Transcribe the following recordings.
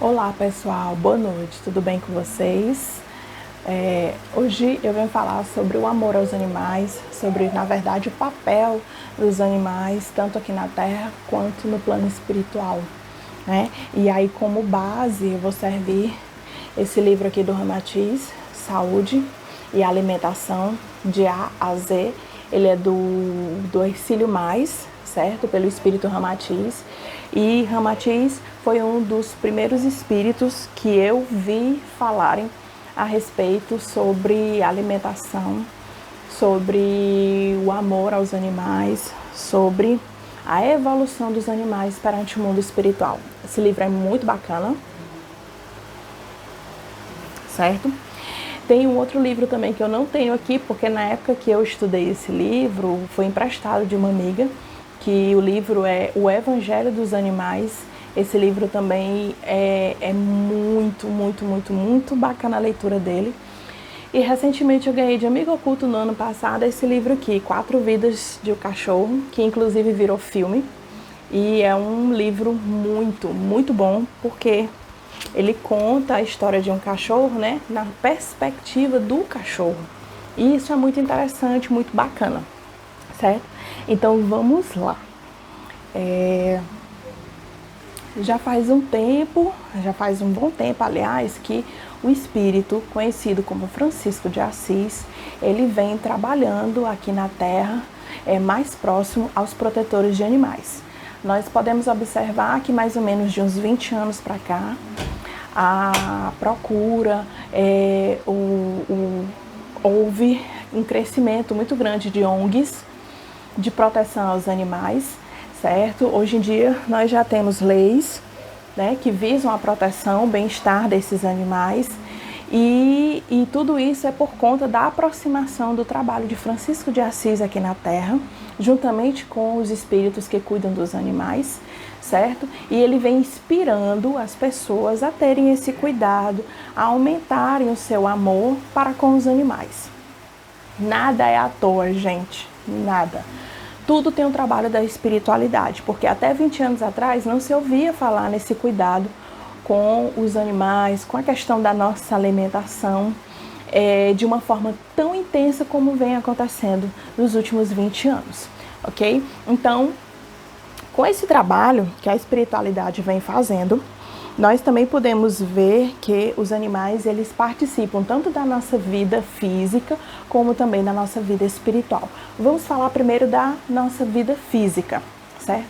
Olá pessoal, boa noite, tudo bem com vocês? Hoje eu venho falar sobre o amor aos animais, sobre na verdade o papel dos animais, tanto aqui na Terra quanto no plano espiritual, né? E aí como base eu vou servir esse livro aqui do Ramatiz, Saúde e Alimentação, de A a Z. Ele é do Hercílio Mais, certo? Pelo espírito Ramatiz. E Ramatiz foi um dos primeiros espíritos que eu vi falarem a respeito sobre alimentação, sobre o amor aos animais, sobre a evolução dos animais perante o mundo espiritual. Esse livro é muito bacana, certo? Tem um outro livro também que eu não tenho aqui, porque na época que eu estudei esse livro, foi emprestado de uma amiga, que o livro é O Evangelho dos Animais. Esse livro também é muito bacana a leitura dele. E recentemente eu ganhei de amigo oculto no ano passado esse livro aqui, 4 Vidas de um Cachorro, que inclusive virou filme. E é um livro muito bom, porque ele conta a história de um cachorro, né, na perspectiva do cachorro. E isso é muito interessante, muito bacana, certo? Então vamos lá. Já faz um bom tempo, aliás, que o espírito conhecido como Francisco de Assis, ele vem trabalhando aqui na Terra, mais próximo aos protetores de animais. Nós podemos observar que mais ou menos de uns 20 anos para cá, a procura, houve um crescimento muito grande de ONGs de proteção aos animais, certo? Hoje em dia nós já temos leis, né, que visam a proteção, o bem-estar desses animais, e tudo isso é por conta da aproximação do trabalho de Francisco de Assis aqui na Terra, juntamente com os espíritos que cuidam dos animais, certo? E ele vem inspirando as pessoas a terem esse cuidado, a aumentarem o seu amor para com os animais. Nada é à toa, gente, nada. Tudo tem um trabalho da espiritualidade, porque até 20 anos atrás não se ouvia falar nesse cuidado com os animais, com a questão da nossa alimentação, de uma forma tão intensa como vem acontecendo nos últimos 20 anos, ok? Então, com esse trabalho que a espiritualidade vem fazendo, nós também podemos ver que os animais, eles participam tanto da nossa vida física, como também da nossa vida espiritual. Vamos falar primeiro da nossa vida física, certo?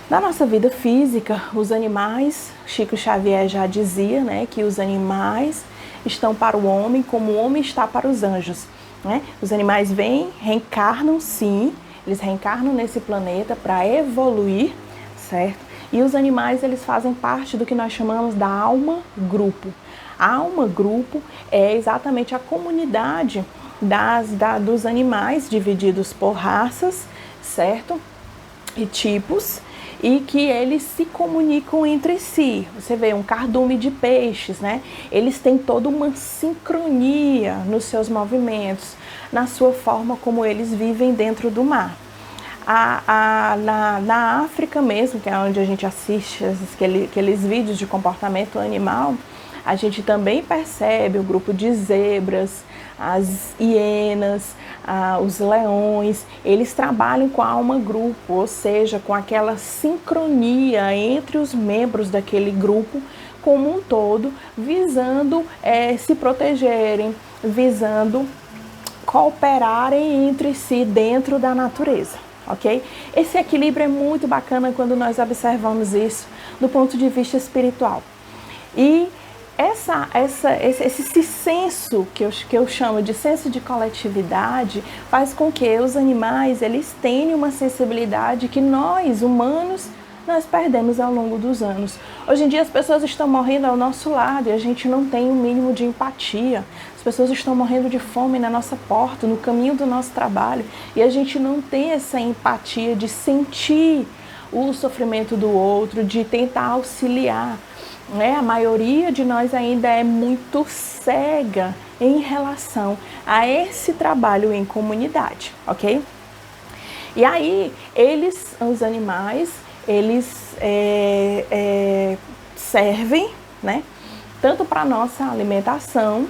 Na nossa vida física, os animais, Chico Xavier já dizia, né, que os animais estão para o homem como o homem está para os anjos, né? Os animais vêm, reencarnam sim, eles reencarnam nesse planeta para evoluir, certo? E os animais, eles fazem parte do que nós chamamos da alma-grupo. A alma-grupo é exatamente a comunidade dos animais divididos por raças, certo? E tipos, e que eles se comunicam entre si. Você vê um cardume de peixes, né? Eles têm toda uma sincronia nos seus movimentos, na sua forma como eles vivem dentro do mar. Na África mesmo, que é onde a gente assiste aqueles vídeos de comportamento animal, a gente também percebe o grupo de zebras, as hienas, os leões. Eles trabalham com a alma-grupo, ou seja, com aquela sincronia entre os membros daquele grupo como um todo, visando se protegerem, visando cooperarem entre si dentro da natureza. Ok? Esse equilíbrio é muito bacana quando nós observamos isso do ponto de vista espiritual. E esse senso que eu chamo de senso de coletividade faz com que os animais, eles tenham uma sensibilidade que nós, humanos, nós perdemos ao longo dos anos. Hoje em dia as pessoas estão morrendo ao nosso lado e a gente não tem um mínimo de empatia. As pessoas estão morrendo de fome na nossa porta, no caminho do nosso trabalho, e a gente não tem essa empatia de sentir o sofrimento do outro, de tentar auxiliar. A maioria de nós ainda é muito cega em relação a esse trabalho em comunidade, ok? E aí, os animais, eles servem, né, tanto para nossa alimentação,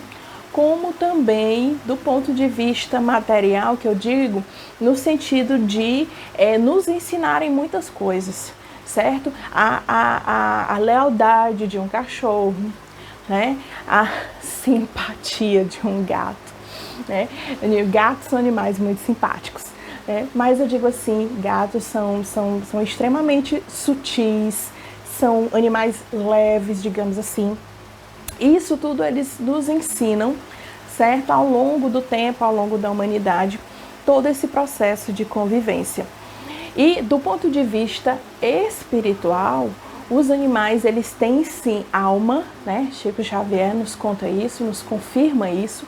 como também do ponto de vista material, que eu digo, no sentido de nos ensinarem muitas coisas, certo? A lealdade de um cachorro, né? A simpatia de um gato, né? Gatos são animais muito simpáticos, né? Mas eu digo assim, gatos são extremamente sutis, são animais leves, digamos assim. Isso tudo eles nos ensinam, certo? Ao longo do tempo, ao longo da humanidade, todo esse processo de convivência. E do ponto de vista espiritual, os animais, eles têm sim alma, né? Chico Xavier nos conta isso, nos confirma isso.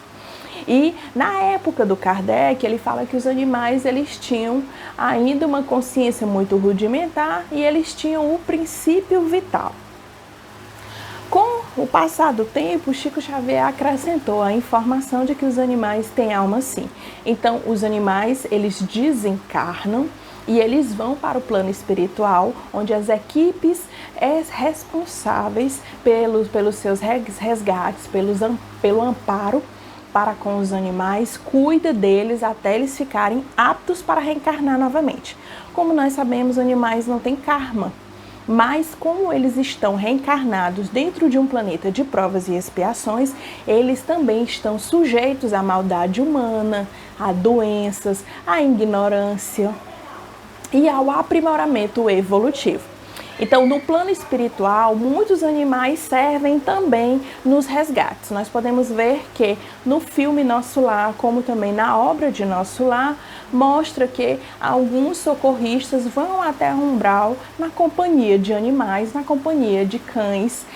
E na época do Kardec, ele fala que os animais, eles tinham ainda uma consciência muito rudimentar e eles tinham o princípio vital. Com o passar do tempo, Chico Xavier acrescentou a informação de que os animais têm alma sim. Então, os animais, eles desencarnam e eles vão para o plano espiritual, onde as equipes responsáveis pelos seus resgates, pelo amparo para com os animais, cuida deles até eles ficarem aptos para reencarnar novamente. Como nós sabemos, animais não têm karma. Mas como eles estão reencarnados dentro de um planeta de provas e expiações, eles também estão sujeitos à maldade humana, a doenças, à ignorância e ao aprimoramento evolutivo. Então, no plano espiritual, muitos animais servem também nos resgates. Nós podemos ver que no filme Nosso Lar, como também na obra de Nosso Lar, mostra que alguns socorristas vão até o umbral na companhia de animais, na companhia de cães.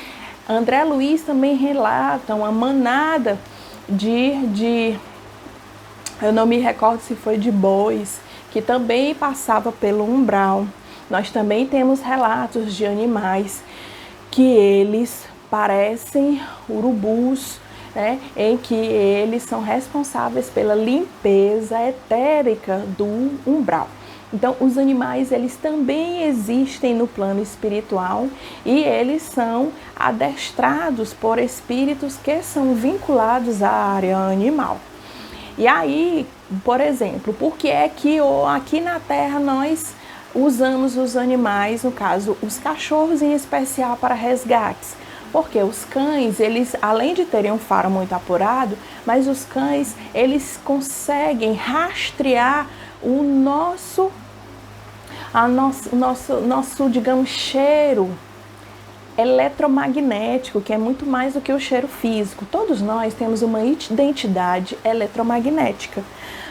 André Luiz também relata uma manada eu não me recordo se foi de bois, que também passava pelo umbral. Nós também temos relatos de animais que eles parecem urubus, né, em que eles são responsáveis pela limpeza etérica do umbral. Então, os animais, eles também existem no plano espiritual e eles são adestrados por espíritos que são vinculados à área animal. E aí, por exemplo, por que é que aqui na Terra nós usamos os animais, no caso, os cachorros em especial, para resgates? Porque os cães, eles, além de terem um faro muito apurado, mas os cães, eles conseguem rastrear o nosso, digamos, cheiro eletromagnético, que é muito mais do que o cheiro físico. Todos nós temos uma identidade eletromagnética.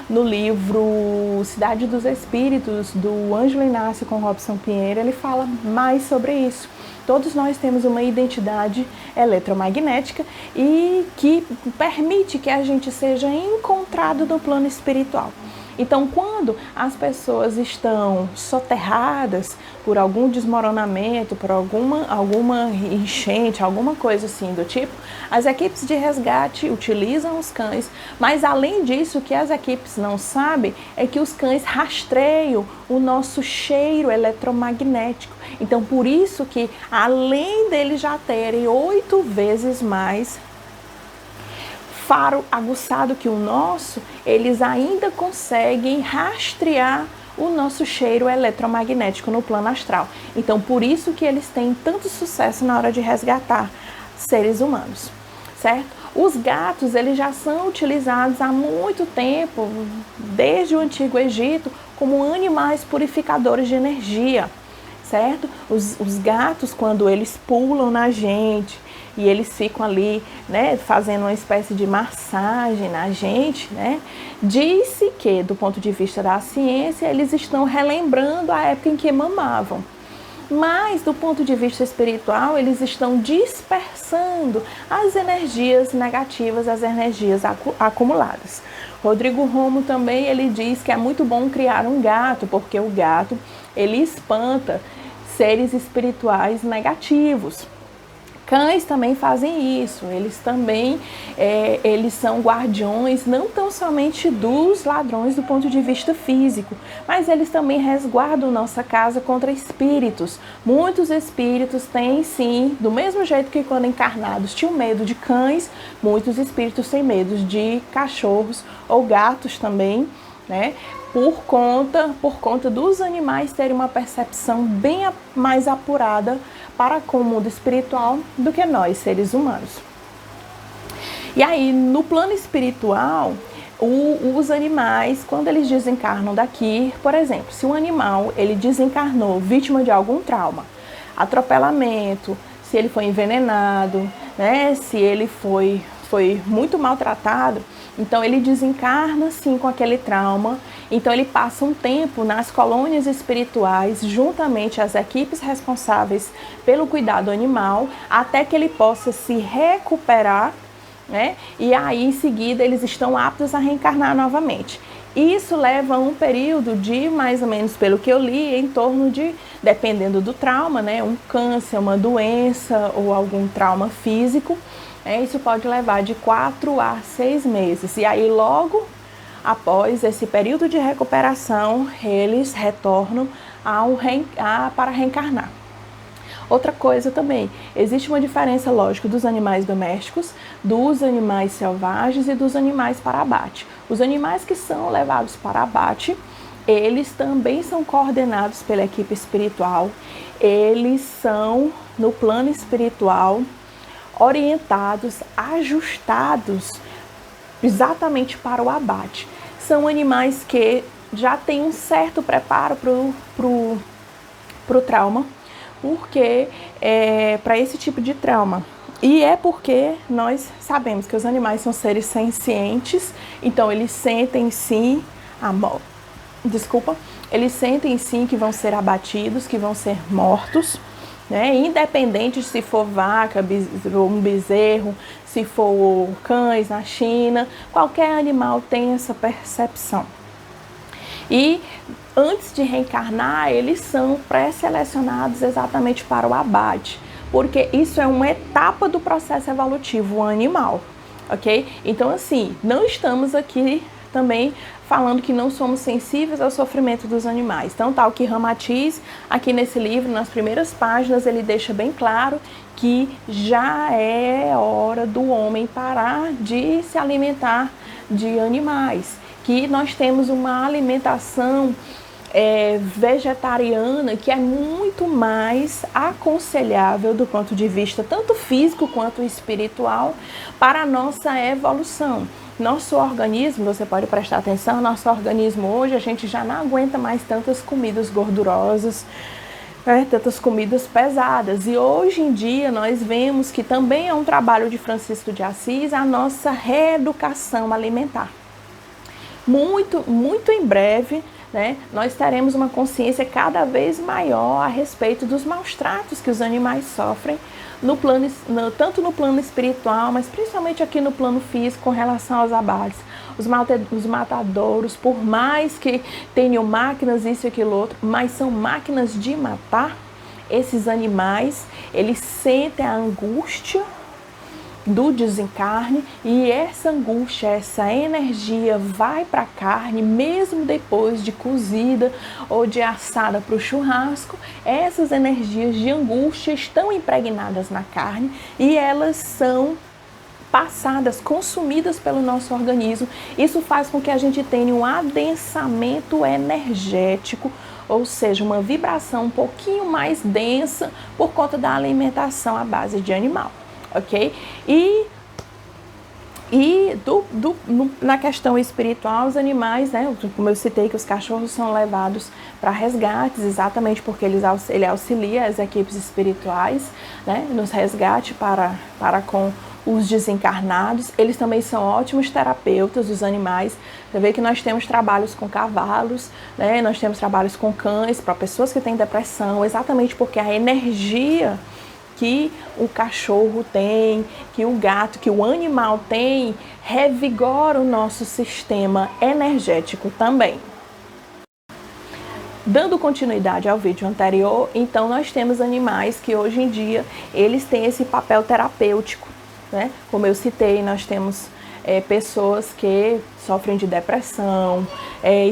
No livro Cidade dos Espíritos, do Ângelo Inácio com Robson Pinheiro, ele fala mais sobre isso. Todos nós temos uma identidade eletromagnética e que permite que a gente seja encontrado no plano espiritual. Então, quando as pessoas estão soterradas por algum desmoronamento, por alguma enchente, alguma coisa assim do tipo, as equipes de resgate utilizam os cães, mas além disso, o que as equipes não sabem é que os cães rastreiam o nosso cheiro eletromagnético. Então, por isso que, além deles já terem 8 vezes mais faro aguçado que o nosso, eles ainda conseguem rastrear o nosso cheiro eletromagnético no plano astral. Então, por isso que eles têm tanto sucesso na hora de resgatar seres humanos, certo? Os gatos, eles já são utilizados há muito tempo, desde o Antigo Egito, como animais purificadores de energia, certo? Os gatos, quando eles pulam na gente, e eles ficam ali, né, fazendo uma espécie de massagem na gente, né? Diz-se que, do ponto de vista da ciência, eles estão relembrando a época em que mamavam. Mas, do ponto de vista espiritual, eles estão dispersando as energias negativas, as energias acumuladas. Rodrigo Romo também, ele diz que é muito bom criar um gato, porque o gato, ele espanta seres espirituais negativos. Cães também fazem isso, eles também eles são guardiões não tão somente dos ladrões do ponto de vista físico, mas eles também resguardam nossa casa contra espíritos. Muitos espíritos têm sim, do mesmo jeito que quando encarnados tinham medo de cães, muitos espíritos têm medo de cachorros ou gatos também, né? Por conta dos animais terem uma percepção bem mais apurada para com o mundo espiritual do que nós, seres humanos. E aí, no plano espiritual, os animais, quando eles desencarnam daqui, por exemplo, se um animal ele desencarnou vítima de algum trauma, atropelamento, se ele foi envenenado, né, se ele foi muito maltratado, então ele desencarna sim com aquele trauma, então ele passa um tempo nas colônias espirituais, juntamente às equipes responsáveis pelo cuidado animal, até que ele possa se recuperar, né? E aí em seguida eles estão aptos a reencarnar novamente. Isso leva um período de, mais ou menos pelo que eu li, em torno de, dependendo do trauma, né, um câncer, uma doença ou algum trauma físico, isso pode levar de 4 a 6 meses. E aí, logo após esse período de recuperação, eles retornam para reencarnar. Outra coisa também, existe uma diferença, lógico, dos animais domésticos, dos animais selvagens e dos animais para abate. Os animais que são levados para abate, eles também são coordenados pela equipe espiritual, eles são, no plano espiritual, orientados, ajustados exatamente para o abate. São animais que já têm um certo preparo para o trauma, porque para esse tipo de trauma. E é porque nós sabemos que os animais são seres sencientes, então eles sentem sim eles sentem sim que vão ser abatidos, que vão ser mortos, né? Independente se for vaca, um bezerro, se for cães na China, qualquer animal tem essa percepção. E antes de reencarnar, eles são pré-selecionados exatamente para o abate, porque isso é uma etapa do processo evolutivo animal, ok? Então, assim, não estamos aqui também falando que não somos sensíveis ao sofrimento dos animais. Então, tal que Ramatiz, aqui nesse livro, nas primeiras páginas, ele deixa bem claro que já é hora do homem parar de se alimentar de animais, que nós temos uma alimentação vegetariana que é muito mais aconselhável do ponto de vista tanto físico quanto espiritual para a nossa evolução. Nosso organismo, você pode prestar atenção, nosso organismo hoje, a gente já não aguenta mais tantas comidas gordurosas, tantas comidas pesadas. E hoje em dia nós vemos que também é um trabalho de Francisco de Assis a nossa reeducação alimentar. Muito, muito em breve, né, nós teremos uma consciência cada vez maior a respeito dos maus tratos que os animais sofrem, tanto no plano espiritual, mas principalmente aqui no plano físico com relação aos abates. Os matadouros, por mais que tenham máquinas, isso e aquilo outro, mas são máquinas de matar. Esses animais, eles sentem a angústia do desencarne e essa angústia, essa energia vai para a carne, mesmo depois de cozida ou de assada para o churrasco. Essas energias de angústia estão impregnadas na carne e elas são passadas, consumidas pelo nosso organismo. Isso faz com que a gente tenha um adensamento energético, ou seja, uma vibração um pouquinho mais densa por conta da alimentação à base de animal. Ok? Na questão espiritual, os animais, né, como eu citei, que os cachorros são levados para resgates, exatamente porque ele auxilia as equipes espirituais, né, nos resgates para com os desencarnados. Eles também são ótimos terapeutas dos animais. Você vê que nós temos trabalhos com cavalos, né, nós temos trabalhos com cães, para pessoas que têm depressão, exatamente porque a energia que o cachorro tem, que o gato, que o animal tem, revigora o nosso sistema energético também. Dando continuidade ao vídeo anterior, então nós temos animais que hoje em dia eles têm esse papel terapêutico, né? Como eu citei, nós temos pessoas que sofrem de depressão,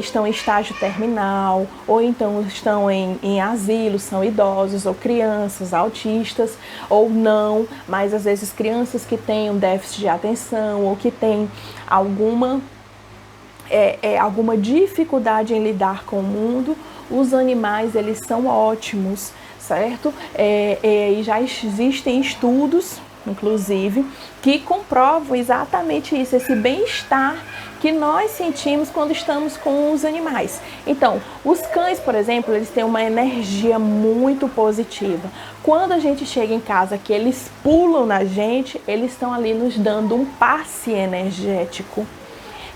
estão em estágio terminal, ou então estão em asilo, são idosos ou crianças autistas, ou não, mas às vezes crianças que têm um déficit de atenção ou que têm alguma dificuldade em lidar com o mundo. Os animais, eles são ótimos, certo? E já existem estudos, inclusive, que comprovam exatamente isso, esse bem-estar que nós sentimos quando estamos com os animais. Então, os cães, por exemplo, eles têm uma energia muito positiva. Quando a gente chega em casa, que eles pulam na gente, eles estão ali nos dando um passe energético,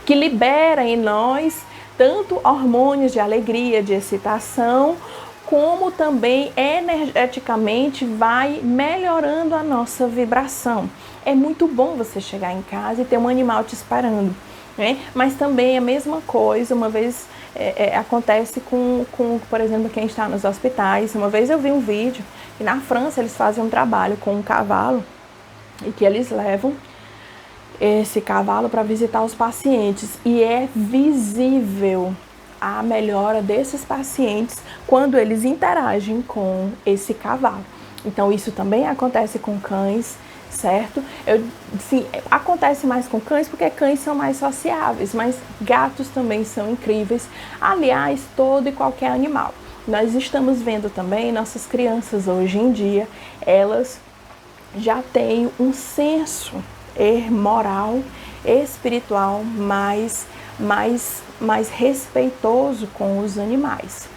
que libera em nós tanto hormônios de alegria, de excitação, como também energeticamente vai melhorando a nossa vibração. É muito bom você chegar em casa e ter um animal te esperando, né? Mas também a mesma coisa, uma vez acontece com, por exemplo, quem está nos hospitais. Uma vez eu vi um vídeo que na França eles fazem um trabalho com um cavalo e que eles levam esse cavalo para visitar os pacientes e é visível a melhora desses pacientes quando eles interagem com esse cavalo. Então isso também acontece com cães, certo? Sim, acontece mais com cães porque cães são mais sociáveis, mas gatos também são incríveis. Aliás, todo e qualquer animal. Nós estamos vendo também nossas crianças hoje em dia, elas já têm um senso moral, espiritual mais respeitoso com os animais.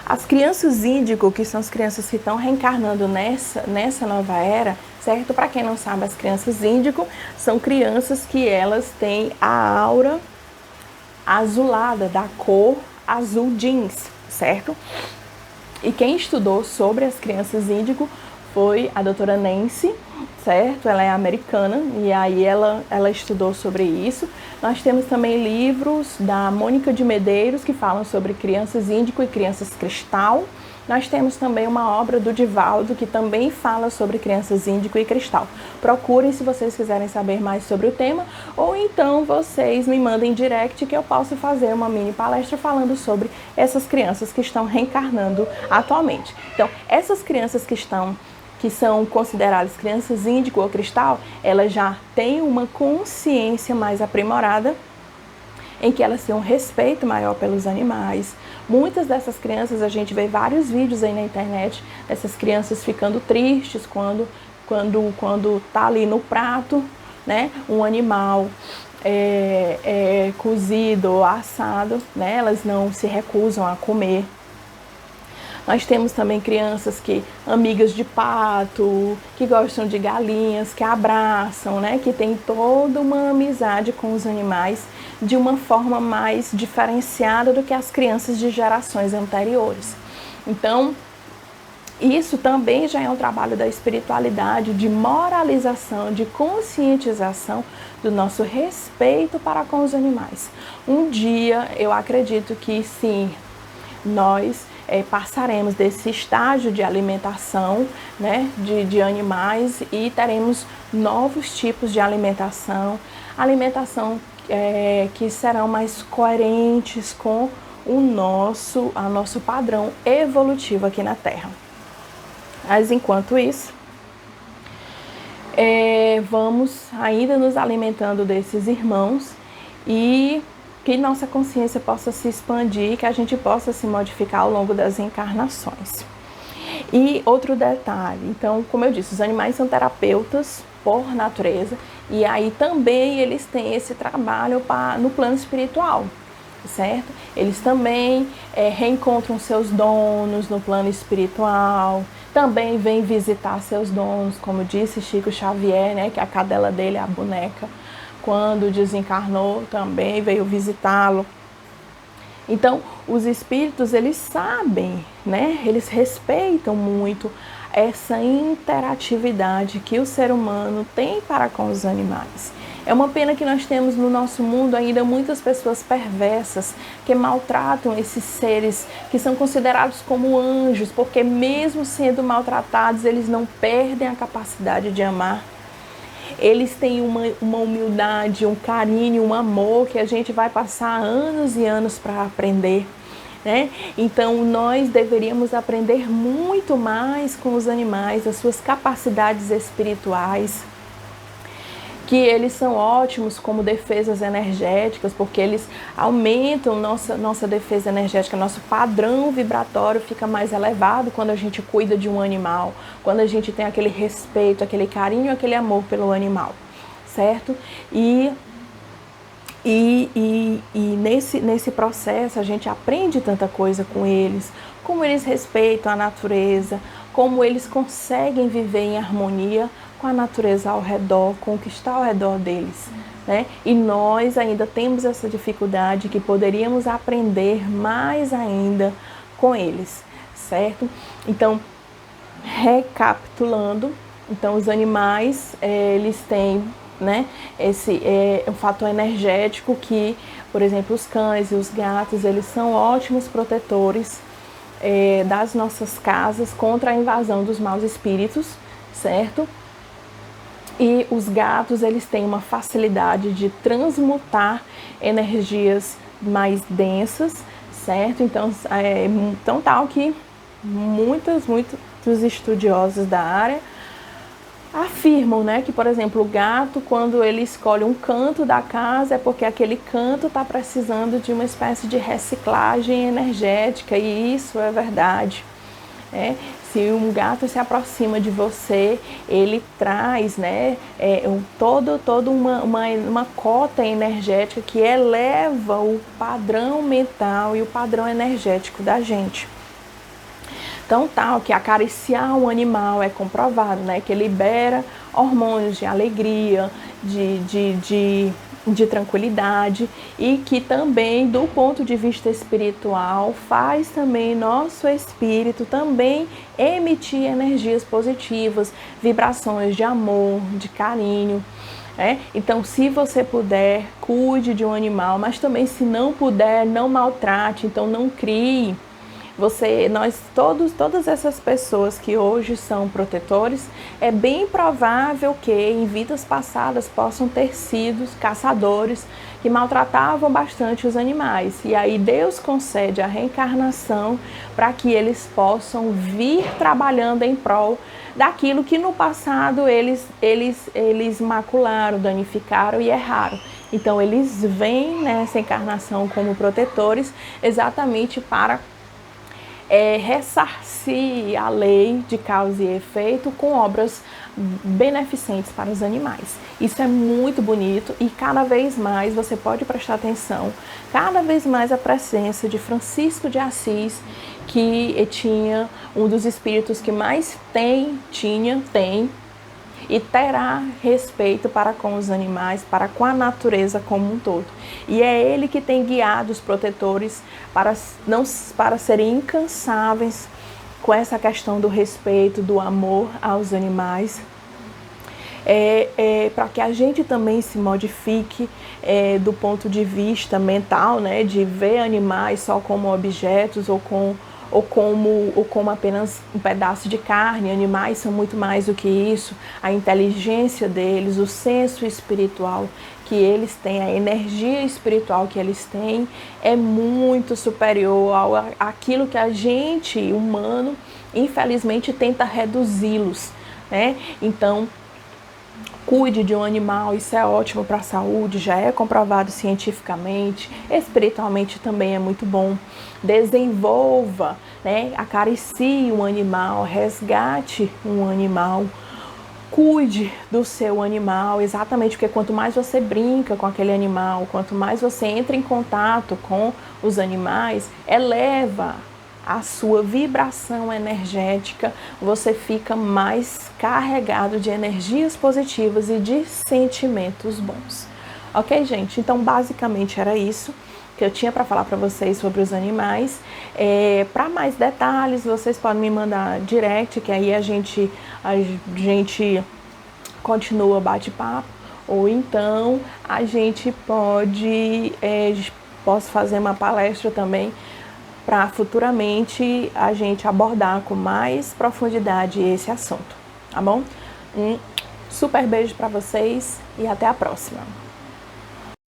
As crianças índigo, que são as crianças que estão reencarnando nessa nova era, certo? Para quem não sabe, as crianças índigo são crianças que elas têm a aura azulada, da cor azul jeans, certo? E quem estudou sobre as crianças índigo foi a doutora Nancy, certo? Ela é americana e aí ela estudou sobre isso. Nós temos também livros da Mônica de Medeiros que falam sobre crianças índigo e crianças cristal. Nós temos também uma obra do Divaldo que também fala sobre crianças índigo e cristal. Procurem se vocês quiserem saber mais sobre o tema, ou então vocês me mandem direct que eu posso fazer uma mini palestra falando sobre essas crianças que estão reencarnando atualmente. Então, essas crianças que são consideradas crianças índigo ou cristal, elas já têm uma consciência mais aprimorada, em que elas têm um respeito maior pelos animais. Muitas dessas crianças, a gente vê vários vídeos aí na internet, dessas crianças ficando tristes quando tá ali no prato, né, um animal cozido ou assado, né, elas não se recusam a comer. Nós temos também crianças amigas de pato, que gostam de galinhas, que abraçam, né? Que tem toda uma amizade com os animais de uma forma mais diferenciada do que as crianças de gerações anteriores. Então, isso também já é um trabalho da espiritualidade, de moralização, de conscientização do nosso respeito para com os animais. Um dia, eu acredito que sim, nós passaremos desse estágio de alimentação, né, de animais, e teremos novos tipos de alimentação que serão mais coerentes com o nosso padrão evolutivo aqui na Terra. Mas enquanto isso, vamos ainda nos alimentando desses irmãos e que nossa consciência possa se expandir, que a gente possa se modificar ao longo das encarnações. E outro detalhe, então, como eu disse, os animais são terapeutas por natureza, e aí também eles têm esse trabalho no plano espiritual, certo? Eles também reencontram seus donos no plano espiritual, também vêm visitar seus donos, como disse Chico Xavier, né, que a cadela dele é a boneca, quando desencarnou também veio visitá-lo. Então, os espíritos, eles sabem, né? Eles respeitam muito essa interatividade que o ser humano tem para com os animais. É uma pena que nós temos no nosso mundo ainda muitas pessoas perversas que maltratam esses seres que são considerados como anjos, porque mesmo sendo maltratados, eles não perdem a capacidade de amar. Eles têm uma humildade, um carinho, um amor que a gente vai passar anos e anos para aprender, né? Então nós deveríamos aprender muito mais com os animais, as suas capacidades espirituais, que eles são ótimos como defesas energéticas, porque eles aumentam nossa defesa energética, nosso padrão vibratório fica mais elevado quando a gente cuida de um animal, quando a gente tem aquele respeito, aquele carinho, aquele amor pelo animal, certo? E nesse processo a gente aprende tanta coisa com eles, como eles respeitam a natureza, como eles conseguem viver em harmonia com a natureza ao redor, com o que está ao redor deles, né? E nós ainda temos essa dificuldade que poderíamos aprender mais ainda com eles, certo? Então, recapitulando, então os animais, eles têm, né, esse um fator energético que, por exemplo, os cães e os gatos, eles são ótimos protetores das nossas casas contra a invasão dos maus espíritos, certo? E os gatos, eles têm uma facilidade de transmutar energias mais densas, certo? Então, tão tal que muitos estudiosos da área afirmam, né, que, por exemplo, o gato, quando ele escolhe um canto da casa, é porque aquele canto está precisando de uma espécie de reciclagem energética, e isso é verdade. Se um gato se aproxima de você, ele traz, né, toda uma cota energética que eleva o padrão mental e o padrão energético da gente. Então, tal que acariciar um animal é comprovado, né, que libera hormônios de alegria, de tranquilidade, e que também, do ponto de vista espiritual, faz também nosso espírito também emitir energias positivas, vibrações de amor, de carinho. Então, se você puder, cuide de um animal, mas também, se não puder, não maltrate, então não crie. Todas essas pessoas que hoje são protetores, é bem provável que em vidas passadas possam ter sido caçadores que maltratavam bastante os animais. E aí Deus concede a reencarnação para que eles possam vir trabalhando em prol daquilo que no passado eles macularam, danificaram e erraram. Então eles vêm nessa encarnação como protetores exatamente para ressarcir a lei de causa e efeito com obras beneficentes para os animais. Isso é muito bonito, e cada vez mais você pode prestar atenção, cada vez mais a presença de Francisco de Assis, que tinha um dos espíritos que mais tem e terá respeito para com os animais, para com a natureza como um todo. E é ele que tem guiado os protetores para serem incansáveis com essa questão do respeito, do amor aos animais, para que a gente também se modifique do ponto de vista mental, né, de ver animais só como objetos ou como apenas um pedaço de carne. Animais são muito mais do que isso. A inteligência deles, o senso espiritual que eles têm, a energia espiritual que eles têm é muito superior àquilo que a gente, humano, infelizmente tenta reduzi-los, né? Então, cuide de um animal, isso é ótimo para a saúde, já é comprovado cientificamente, espiritualmente também é muito bom. Desenvolva, né? Acaricie um animal, resgate um animal, cuide do seu animal, exatamente porque quanto mais você brinca com aquele animal, quanto mais você entra em contato com os animais, eleva a sua vibração energética, você fica mais carregado de energias positivas e de sentimentos bons. Ok, gente? Então, basicamente era isso que eu tinha para falar para vocês sobre os animais. Para mais detalhes, vocês podem me mandar direct, que aí a gente continua o bate-papo, ou então a gente posso fazer uma palestra também para futuramente a gente abordar com mais profundidade esse assunto, tá bom? Um super beijo para vocês e até a próxima!